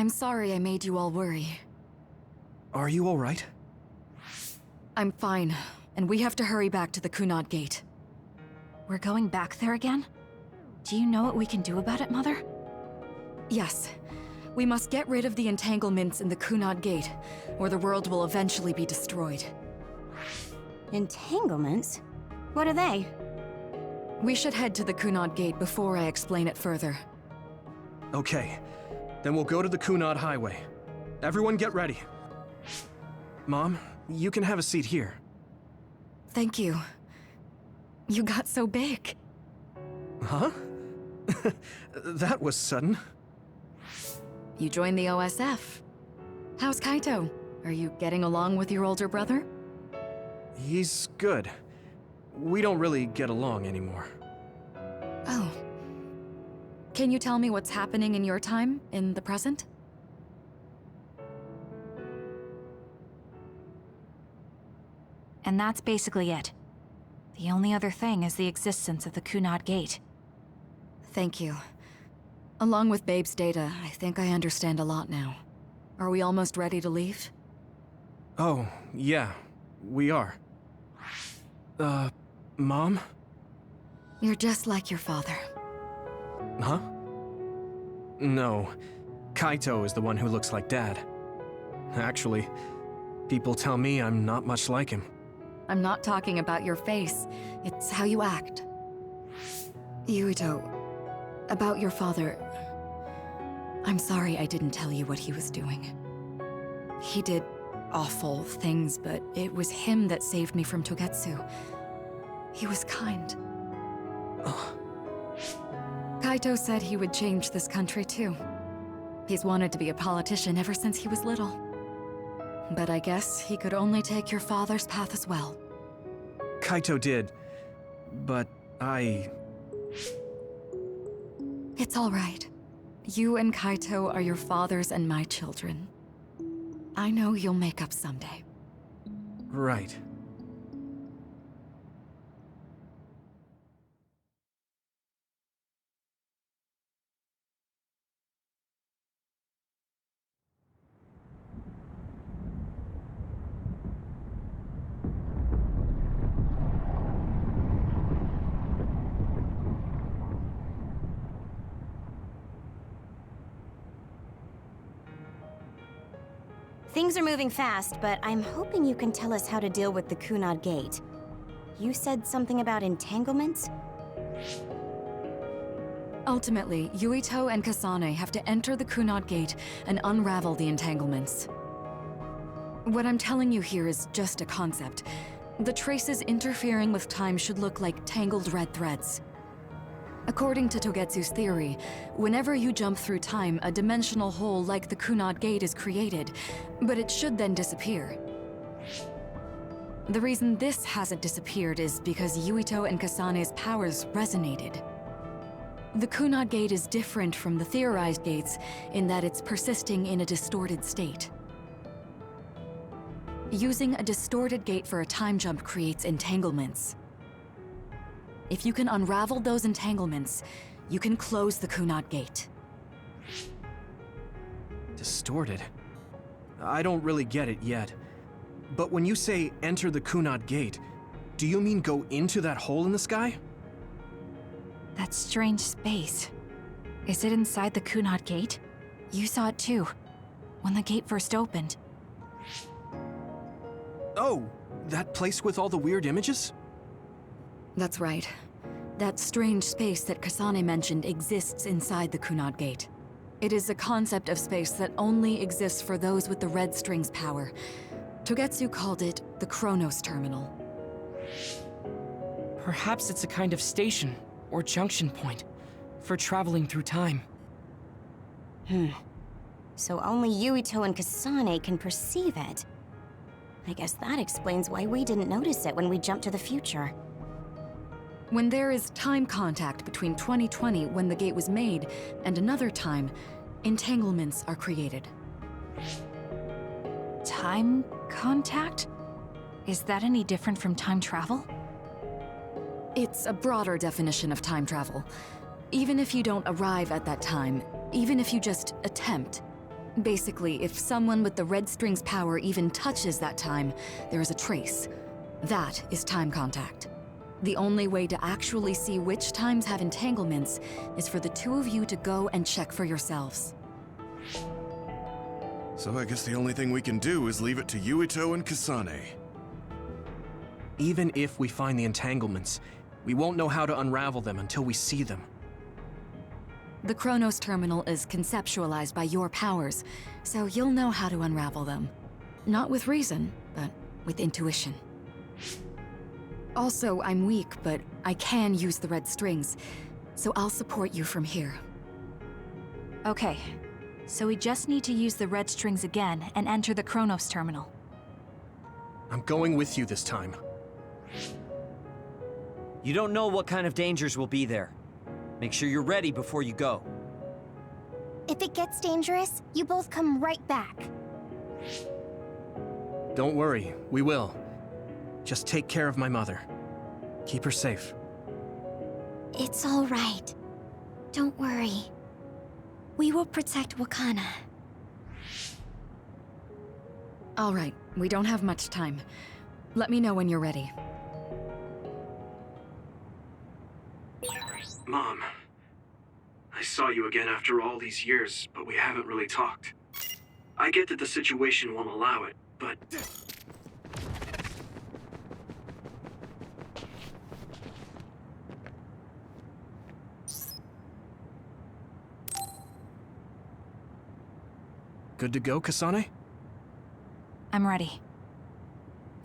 I'm sorry I made you all worry. Are you alright? I'm fine, and we have to hurry back to the Kunad Gate. We're going back there again? Do you know what we can do about it, Mother? Yes. We must get rid of the entanglements in the Kunad Gate, or the world will eventually be destroyed. Entanglements? What are they? We should head to the Kunad Gate before I explain it further. Okay, then we'll go to the Kunad Highway. Everyone get ready. Mom, you can have a seat here. Thank you. You got so big. Huh? That was sudden. You joined the OSF. How's Kaito? Are you getting along with your older brother? He's good. We don't really get along anymore. Oh. Can you tell me what's happening in your time, in the present? And that's basically it. The only other thing is the existence of the Kunad Gate. Thank you. Along with Babe's data, I think I understand a lot now. Are we almost ready to leave? Oh, yeah, we are. Mom? You're just like your father. Huh? No, Kaito is the one who looks like Dad. Actually, people tell me I'm not much like him. I'm not talking about your face. It's how you act. Yuito, about your father... I'm sorry I didn't tell you what he was doing. He did awful things, but it was him that saved me from Togetsu. He was kind. Kaito said he would change this country too. He's wanted to be a politician ever since he was little. But I guess he could only take your father's path as well. Kaito did, but It's all right. You and Kaito are your father's and my children. I know you'll make up someday. Right. Things are moving fast, but I'm hoping you can tell us how to deal with the Kunad Gate. You said something about entanglements? Ultimately, Yuito and Kasane have to enter the Kunad Gate and unravel the entanglements. What I'm telling you here is just a concept. The traces interfering with time should look like tangled red threads. According to Togetsu's theory, whenever you jump through time, a dimensional hole like the Kunad Gate is created, but it should then disappear. The reason this hasn't disappeared is because Yuito and Kasane's powers resonated. The Kunad Gate is different from the theorized gates in that it's persisting in a distorted state. Using a distorted gate for a time jump creates entanglements. If you can unravel those entanglements, you can close the Kunad Gate. Distorted? I don't really get it yet. But when you say enter the Kunad Gate, do you mean go into that hole in the sky? That strange space. Is it inside the Kunad Gate? You saw it too, when the gate first opened. Oh, that place with all the weird images? That's right. That strange space that Kasane mentioned exists inside the Kunad Gate. It is a concept of space that only exists for those with the red string's power. Togetsu called it the Chronos Terminal. Perhaps it's a kind of station or junction point for traveling through time. So only Yuito and Kasane can perceive it. I guess that explains why we didn't notice it when we jumped to the future. When there is time contact between 2020, when the gate was made, and another time, entanglements are created. Time contact? Is that any different from time travel? It's a broader definition of time travel. Even if you don't arrive at that time, even if you just attempt, Basically, if someone with the red string's power even touches that time, there is a trace. That is time contact. The only way to actually see which times have entanglements is for the two of you to go and check for yourselves. So I guess the only thing we can do is leave it to Yuito and Kasane. Even if we find the entanglements, we won't know how to unravel them until we see them. The Chronos Terminal is conceptualized by your powers, so you'll know how to unravel them. Not with reason, but with intuition. Also, I'm weak, but I can use the red strings, so I'll support you from here. Okay, so we just need to use the red strings again and enter the Chronos Terminal. I'm going with you this time. You don't know what kind of dangers will be there. Make sure you're ready before you go. If it gets dangerous, you both come right back. Don't worry, we will. Just take care of my mother. Keep her safe. It's all right. Don't worry. We will protect Wakana. All right, we don't have much time. Let me know when you're ready. Mom, I saw you again after all these years, but we haven't really talked. I get that the situation won't allow it, but... Good to go, Kasane? I'm ready.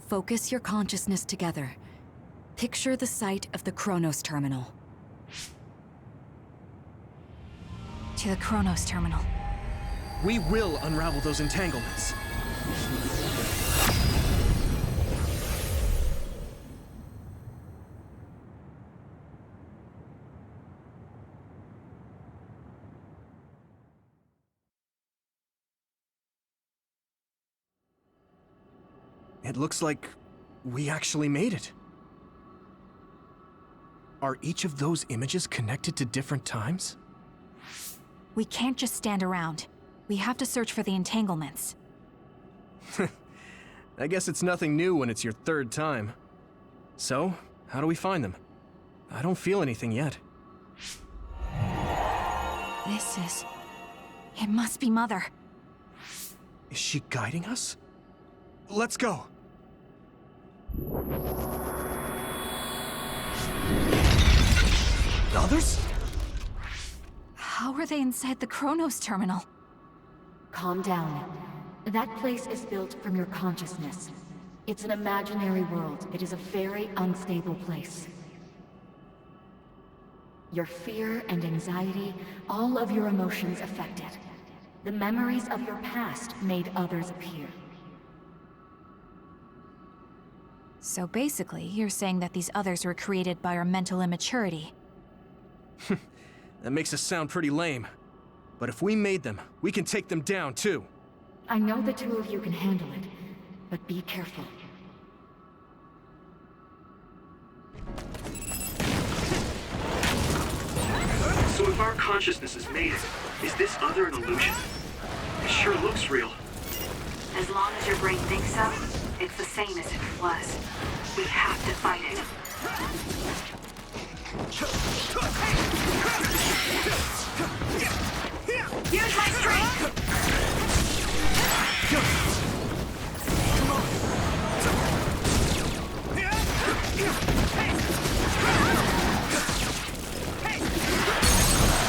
Focus your consciousness together. Picture the site of the Chronos Terminal. To the Chronos Terminal. We will unravel those entanglements. It looks like we actually made it. Are each of those images connected to different times? We can't just stand around. We have to search for the entanglements. I guess it's nothing new when it's your third time. So, how do we find them? I don't feel anything yet. This is... It must be Mother. Is she guiding us? Let's go! The others? How are they inside the Chronos Terminal? Calm down. That place is built from your consciousness. It's an imaginary world. It is a very unstable place. Your fear and anxiety, all of your emotions affected. The memories of your past made others appear. So basically, you're saying that these others were created by our mental immaturity. That makes us sound pretty lame. But if we made them, we can take them down too. I know the two of you can handle it, but be careful. So if our consciousness has made it, is this other an illusion? It sure looks real. As long as your brain thinks so, it's the same as if it was. We have to fight it. Use my strength!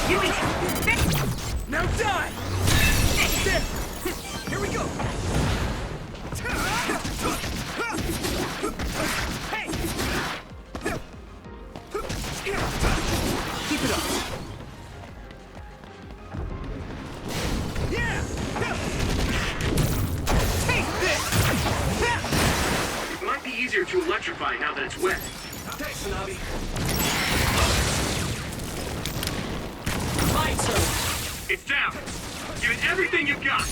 Yuito! Now die! There! Here we go! Hey! Keep it up! Yeah! Take this! It might be easier to electrify now that it's wet. Thanks, Hanabi. My turn! It's down! Give it everything you've got!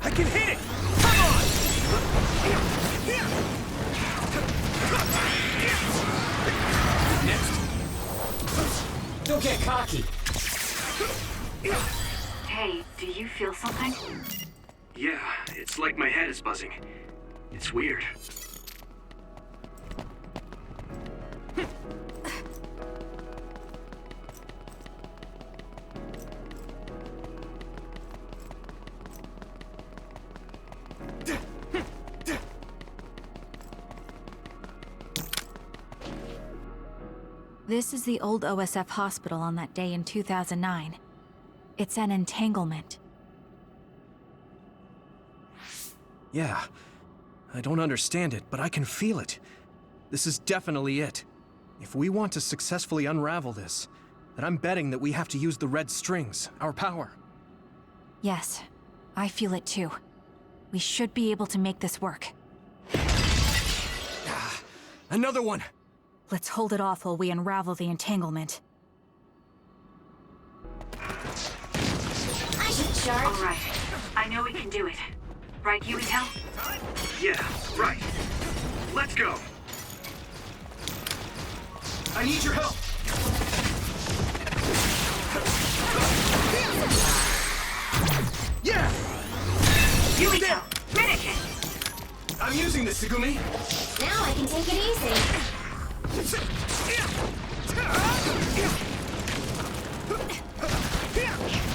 I can hit it! Come on! Next. Don't get cocky. Hey, Hey, do you feel something? Yeah, it's like my head is buzzing. It's weird. This is the old OSF hospital on that day in 2009. It's an entanglement. Yeah. I don't understand it, but I can feel it. This is definitely it. If we want to successfully unravel this, then I'm betting that we have to use the red strings, our power. Yes, I feel it too. We should be able to make this work. Another one! Let's hold it off while we unravel the entanglement. I should charge. All right. I know we can do it. Right, Yuito? Yeah, right. Let's go. I need your help. Yeah! Yuito! Finish it! I'm using this, Segumi. Now I can take it easy.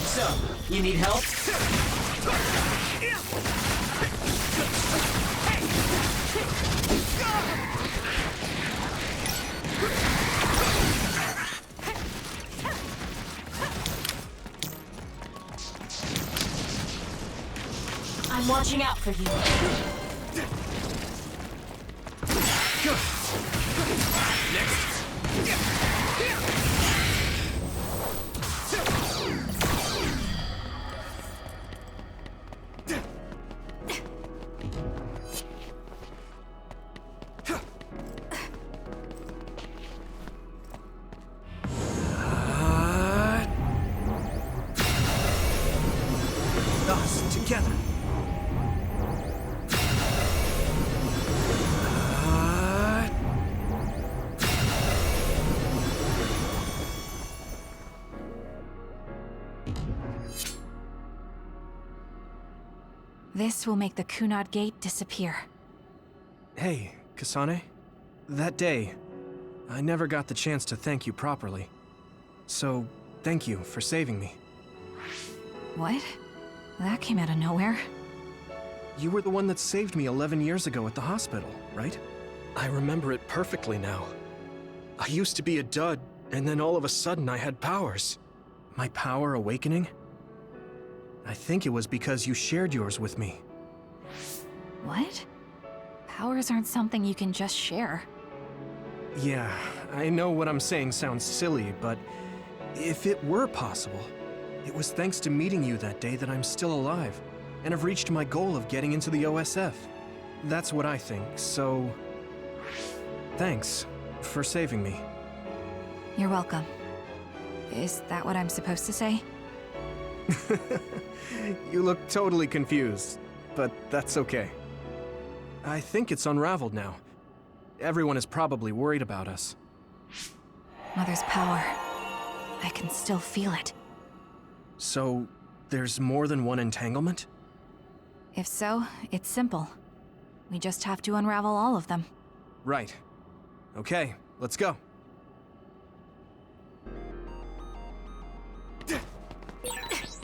So, you need help? I'm watching out for you. Good. Next. Us together. This will make the Kunad Gate disappear. Hey, Kasane. That day, I never got the chance to thank you properly. So, thank you for saving me. What? That came out of nowhere. You were the one that saved me 11 years ago at the hospital, right? I remember it perfectly now. I used to be a dud, and then all of a sudden I had powers. My power awakening? I think it was because you shared yours with me. What? Powers aren't something you can just share. Yeah, I know what I'm saying sounds silly, but if it were possible, it was thanks to meeting you that day that I'm still alive, and have reached my goal of getting into the OSF. That's what I think, so... Thanks for saving me. You're welcome. Is that what I'm supposed to say? You look totally confused, but that's okay. I think it's unraveled now. Everyone is probably worried about us. Mother's power. I can still feel it. So, there's more than one entanglement? If so, it's simple. We just have to unravel all of them. Right. Okay, let's go.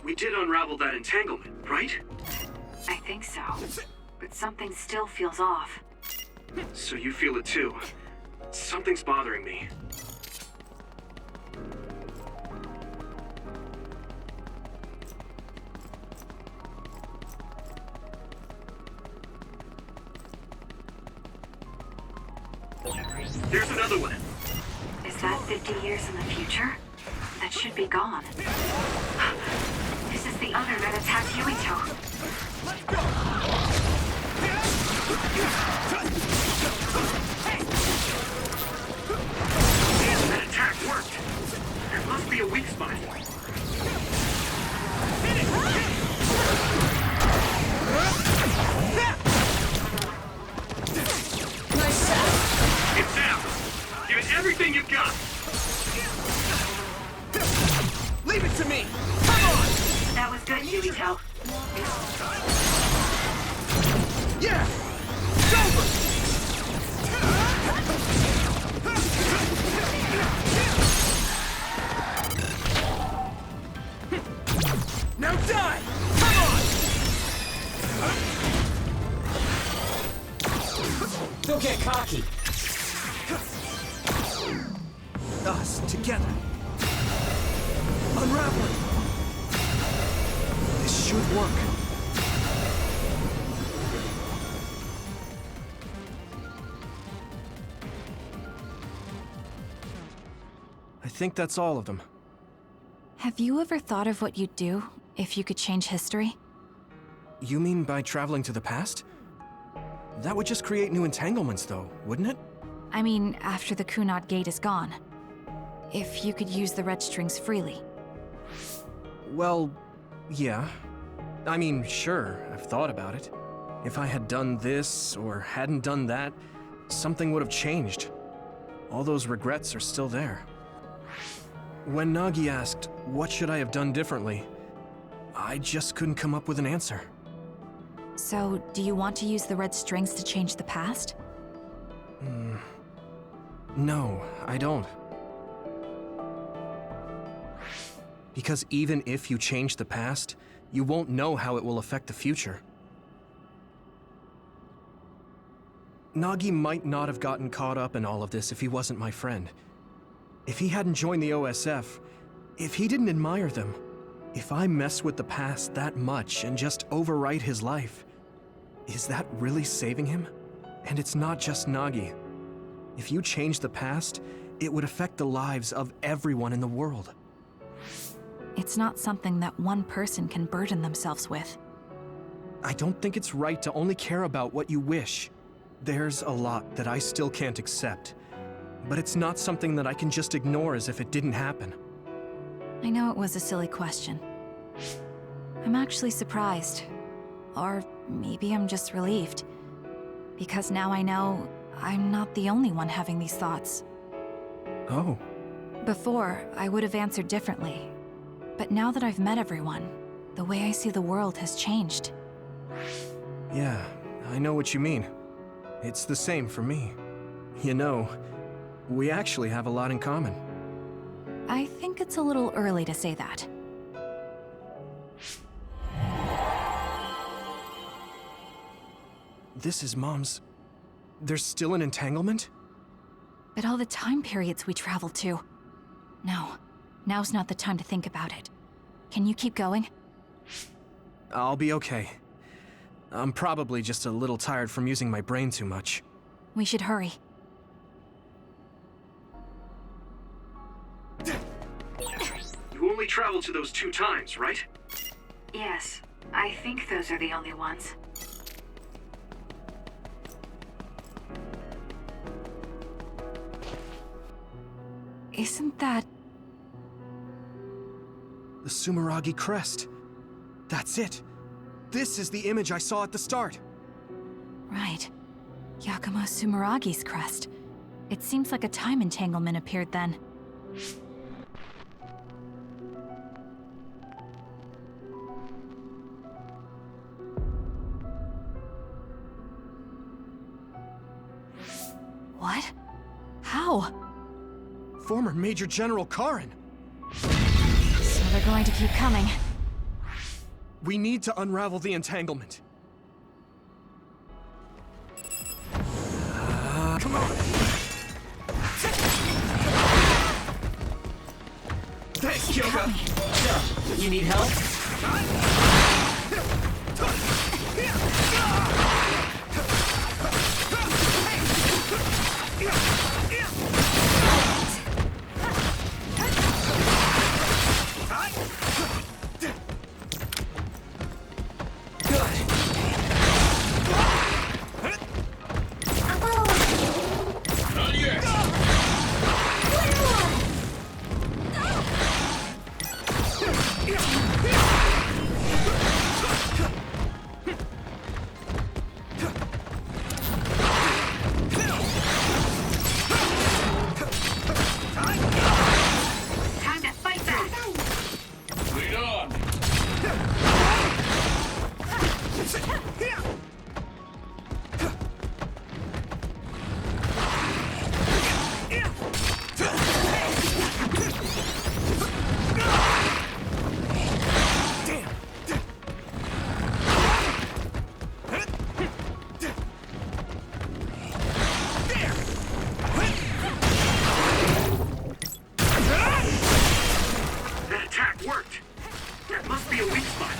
We did unravel that entanglement, right? I think so. But something still feels off. So you feel it too. Something's bothering me. There's another one. Is that 50 years in the future? That should be gone. This is the other that attacked Yuito. Let's go! That attack worked. There must be a weak spot. Nice shot. It's down. Give it everything you've got. Leave it to me. Come on. That was good, Yuito. Yeah! Now die! Come on! Don't get cocky. Us together. Unraveling. This should work. I think that's all of them. Have you ever thought of what you'd do if you could change history? You mean by traveling to the past? That would just create new entanglements, though, wouldn't it? I mean, after the Kunad Gate is gone. If you could use the red strings freely. Well, yeah. I mean, sure, I've thought about it. If I had done this, or hadn't done that, something would have changed. All those regrets are still there. When Nagi asked, what should I have done differently, I just couldn't come up with an answer. So, do you want to use the red strings to change the past? No, I don't. Because even if you change the past, you won't know how it will affect the future. Nagi might not have gotten caught up in all of this if he wasn't my friend. If he hadn't joined the OSF, if he didn't admire them, if I mess with the past that much and just overwrite his life, is that really saving him? And it's not just Nagi. If you change the past, it would affect the lives of everyone in the world. It's not something that one person can burden themselves with. I don't think it's right to only care about what you wish. There's a lot that I still can't accept, but it's not something that I can just ignore as if it didn't happen. I know it was a silly question. I'm actually surprised. Or maybe I'm just relieved. Because now I know I'm not the only one having these thoughts. Oh. Before, I would have answered differently. But now that I've met everyone, the way I see the world has changed. Yeah, I know what you mean. It's the same for me. You know, we actually have a lot in common. I think it's a little early to say that. This is Mom's... There's still an entanglement? But all the time periods we traveled to. No, now's not the time to think about it. Can you keep going? I'll be okay. I'm probably just a little tired from using my brain too much. We should hurry. You only traveled to those 2 times, right? Yes, I think those are the only ones. Isn't that... The Sumeragi crest. That's it. This is the image I saw at the start. right. Yakumo Sumeragi's crest. It seems like a time entanglement appeared then. What? How? Former Major General Karin. So they're going to keep coming. We need to unravel the entanglement. Come on. Thanks, Kyoka. You need help? Time to fight back! Lead on! worked. There must be a weak spot.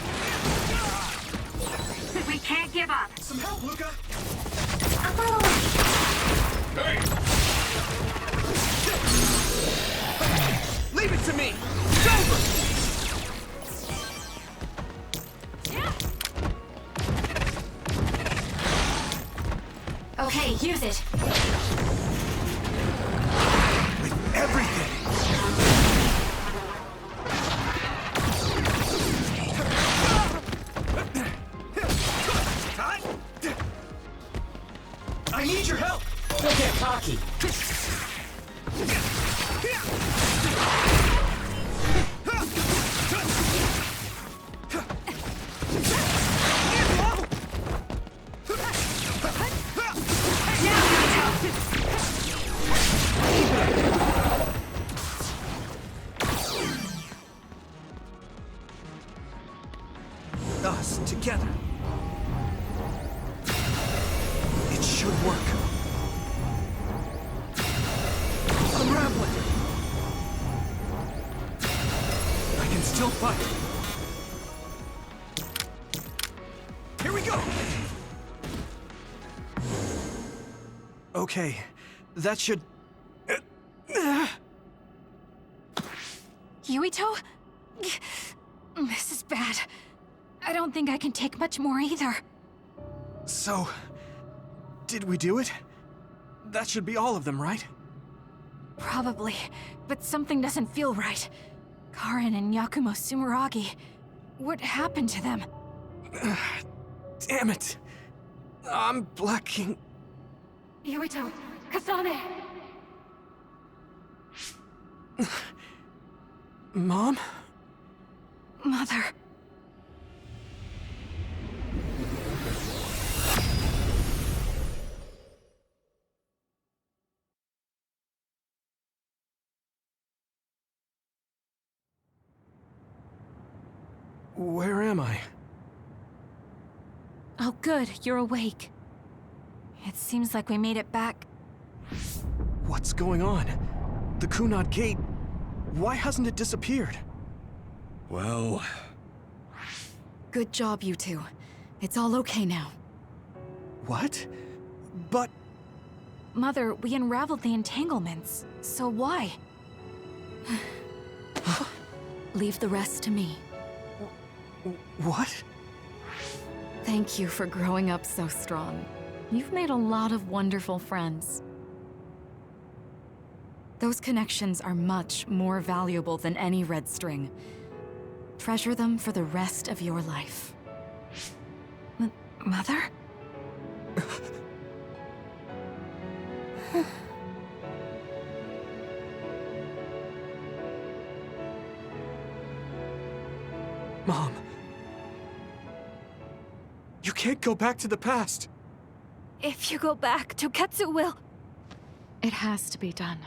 We can't give up. Some help, Luca! Hey! Leave it to me! It's over! Okay, use it. With everything! I need your help! Don't get cocky. Us together. It should work. Unraveling. I can still fight. Here we go. Okay, that should. Yuito? This is bad. I don't think I can take much more either. So, did we do it? That should be all of them, right? Probably, but something doesn't feel right. Karin and Yakumo Sumeragi. What happened to them? Damn it! I'm blacking. Yuito, Kasane! Mom? Mother. Where am I? Oh good, you're awake. It seems like we made it back. What's going on? The Kunad Gate. Why hasn't it disappeared? Well, Good job, you two. It's all okay now. What? But Mother, we unraveled the entanglements. So why? Leave the rest to me. what? Thank you for growing up so strong. You've made a lot of wonderful friends. Those connections are much more valuable than any red string. Treasure them for the rest of your life. Mother? Mom. You can't go back to the past. If you go back, Toketsu will... It has to be done.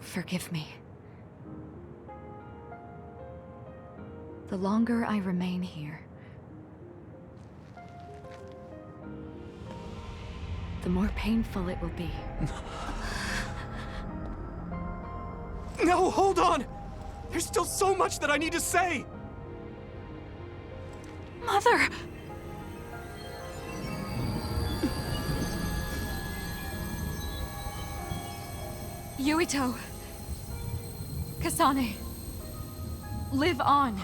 Forgive me. The longer I remain here, the more painful it will be. No, hold on! There's still so much that I need to say! Mother! Yuito. Kasane. Live on.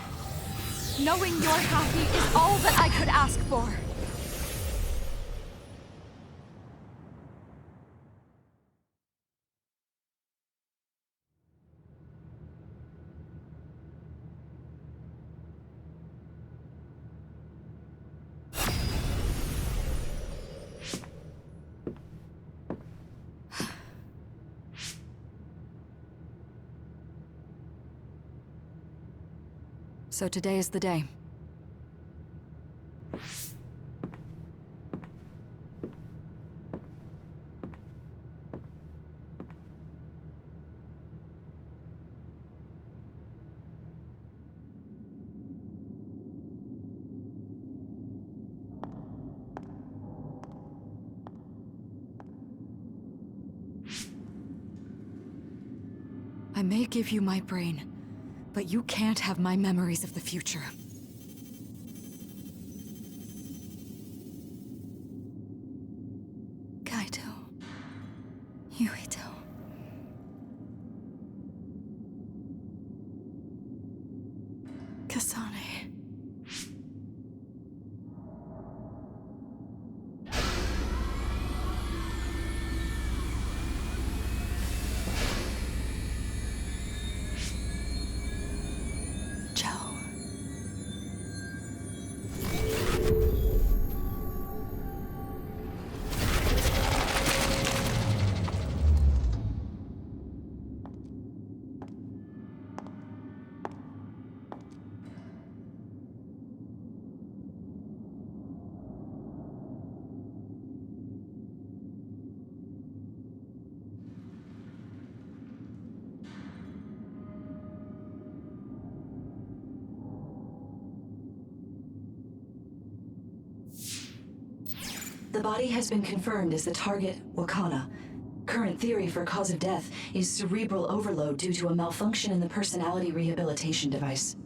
Knowing you're happy is all that I could ask for. So today is the day. I may give you my brain, But you can't have my memories of the future. Kaito. Yuito. Kasane. The body has been confirmed as the target, Wakana. Current theory for cause of death is cerebral overload due to a malfunction in the personality rehabilitation device.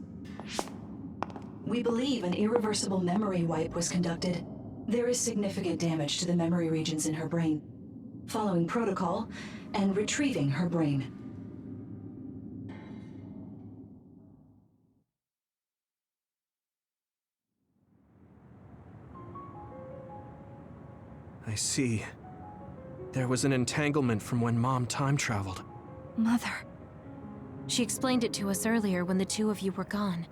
We believe an irreversible memory wipe was conducted. There is significant damage to the memory regions in her brain. Following protocol and retrieving her brain. I see. There was an entanglement from when Mom time traveled. Mother. She explained it to us earlier when the two of you were gone.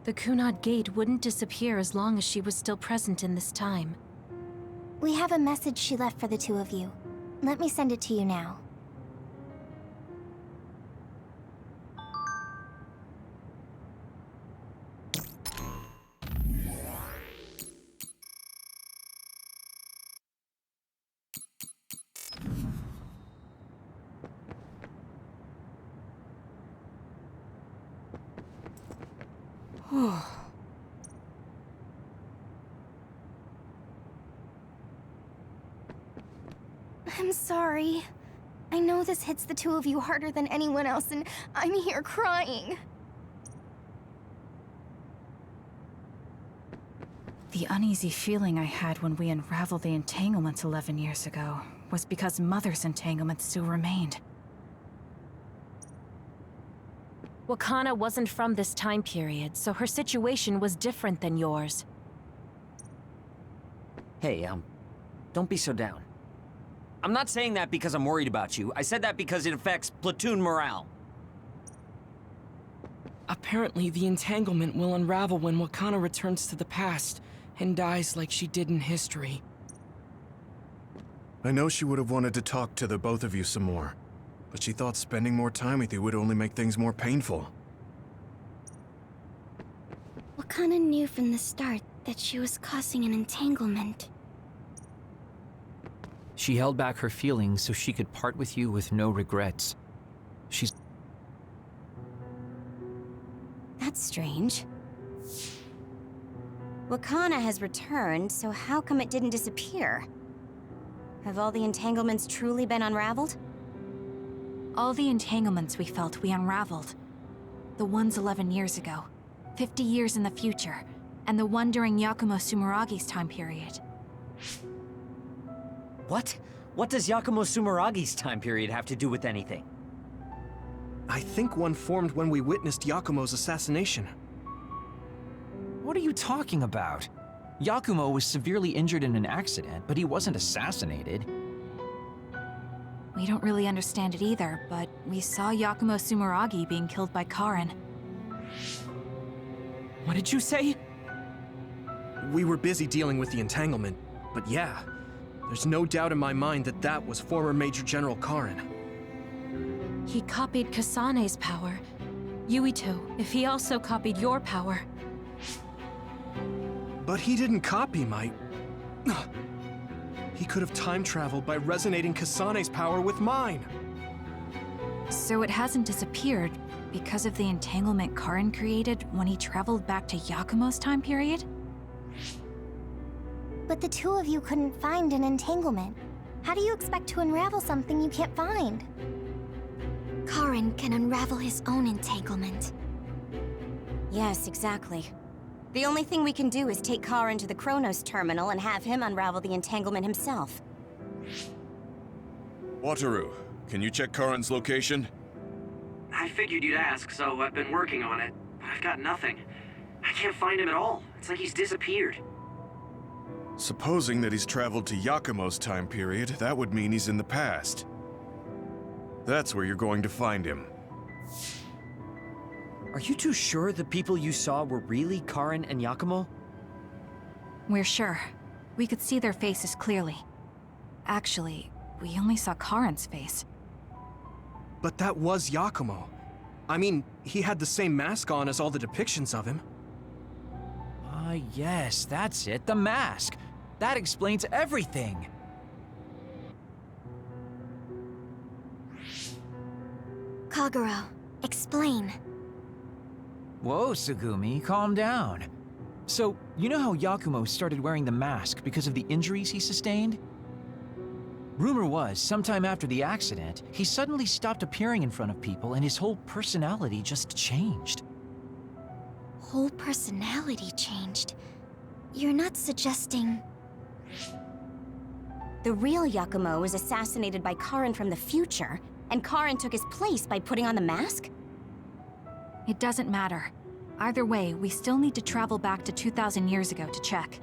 The Kunad Gate wouldn't disappear as long as she was still present in this time. We have a message she left for the two of you. Let me send it to you now. I'm sorry. I know this hits the two of you harder than anyone else, and I'm here crying. The uneasy feeling I had when we unraveled the entanglements 11 years ago was because Mother's entanglements still remained. Wakana wasn't from this time period, so her situation was different than yours. Hey, don't be so down. I'm not saying that because I'm worried about you. I said that because it affects platoon morale. Apparently, the entanglement will unravel when Wakana returns to the past and dies like she did in history. I know she would have wanted to talk to the both of you some more, but she thought spending more time with you would only make things more painful. Wakana knew from the start that she was causing an entanglement. She held back her feelings so she could part with you with no regrets. That's strange. Wakana has returned, so how come it didn't disappear? Have all the entanglements truly been unraveled? All the entanglements we felt we unraveled. The ones 11 years ago, 50 years in the future, and the one during Yakumo Sumeragi's time period. What? What does Yakumo Sumeragi's time period have to do with anything? I think one formed when we witnessed Yakumo's assassination. What are you talking about? Yakumo was severely injured in an accident, but he wasn't assassinated. We don't really understand it either, but we saw Yakumo Sumeragi being killed by Karin. What did you say? We were busy dealing with the entanglement, but yeah, there's no doubt in my mind that that was former Major General Karin. He copied Kasane's power. Yuito, if he also copied your power. But he didn't copy my... He could have time traveled by resonating Kasane's power with mine. So it hasn't disappeared because of the entanglement Karin created when he traveled back to Yakumo's time period? But the two of you couldn't find an entanglement. How do you expect to unravel something you can't find? Karin can unravel his own entanglement. Yes, exactly. The only thing we can do is take Karin to the Chronos terminal and have him unravel the entanglement himself. Wataru, can you check Karin's location? I figured you'd ask, so I've been working on it. But I've got nothing. I can't find him at all. It's like he's disappeared. Supposing that he's traveled to Yakumo's time period, that would mean he's in the past. That's where you're going to find him. Are you too sure the people you saw were really Karin and Yakumo? We're sure. We could see their faces clearly. Actually, we only saw Karin's face. But that was Yakumo. I mean, he had the same mask on as all the depictions of him. Ah, yes, that's it, the mask. That explains everything. Kagero, explain. Whoa, Tsugumi, calm down. So, you know how Yakumo started wearing the mask because of the injuries he sustained? Rumor was, sometime after the accident, he suddenly stopped appearing in front of people and his whole personality just changed. Whole personality changed? You're not suggesting... The real Yakumo was assassinated by Karin from the future, and Karin took his place by putting on the mask? It doesn't matter. Either way, we still need to travel back to 2,000 years ago to check.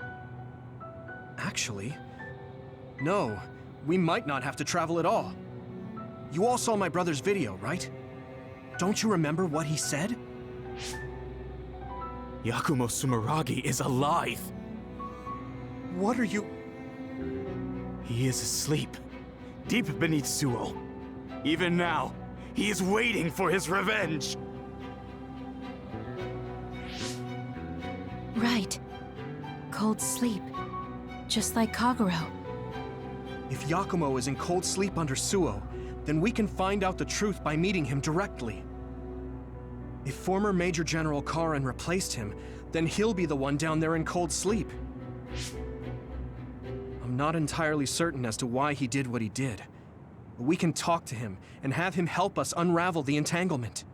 Actually, no. We might not have to travel at all. You all saw my brother's video, right? Don't you remember what he said? Yakumo Sumeragi is alive! What are you... He is asleep, deep beneath Suo. Even now, he is waiting for his revenge! Right. Cold sleep. Just like Kagero. If Yakumo is in cold sleep under Suo, then we can find out the truth by meeting him directly. If former Major General Karin replaced him, then he'll be the one down there in cold sleep. I'm not entirely certain as to why he did what he did, but we can talk to him and have him help us unravel the entanglement.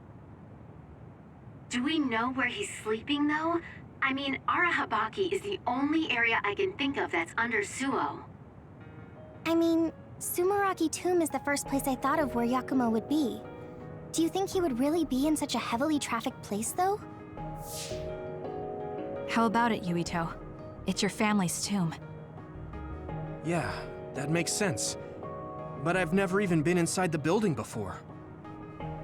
Do we know where he's sleeping, though? I mean, Arahabaki is the only area I can think of that's under Suo. I mean, Sumeragi Tomb is the first place I thought of where Yakumo would be. Do you think he would really be in such a heavily trafficked place, though? How about it, Yuito? It's your family's tomb. Yeah, that makes sense. But I've never even been inside the building before.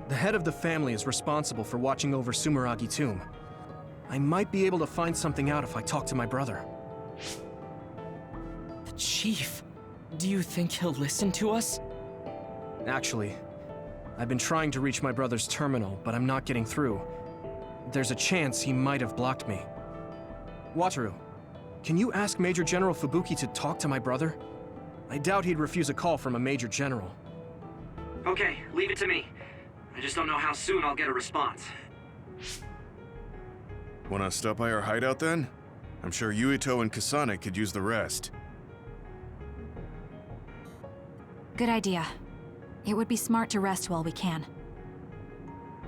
The head of the family is responsible for watching over Sumeragi Tomb. I might be able to find something out if I talk to my brother. The chief. Do you think he'll listen to us? Actually, I've been trying to reach my brother's terminal, but I'm not getting through. There's a chance he might have blocked me. Wataru, can you ask Major General Fubuki to talk to my brother? I doubt he'd refuse a call from a Major General. Okay, leave it to me. I just don't know how soon I'll get a response. Wanna stop by our hideout then? I'm sure Yuito and Kasane could use the rest. Good idea. It would be smart to rest while we can.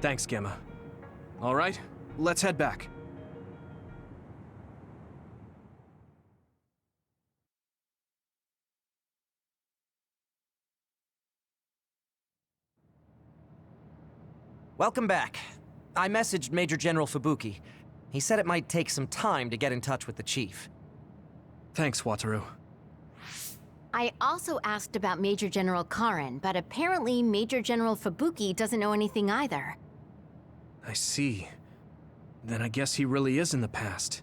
Thanks, Gemma. All right, let's head back. Welcome back. I messaged Major General Fubuki. He said it might take some time to get in touch with the chief. Thanks, Wataru. I also asked about Major General Karin, but apparently Major General Fubuki doesn't know anything either. I see. Then I guess he really is in the past.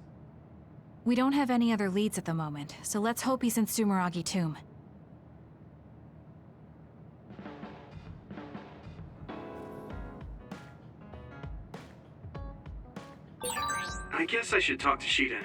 We don't have any other leads at the moment, so let's hope he's in Sumeragi Tomb. I guess I should talk to Shiden.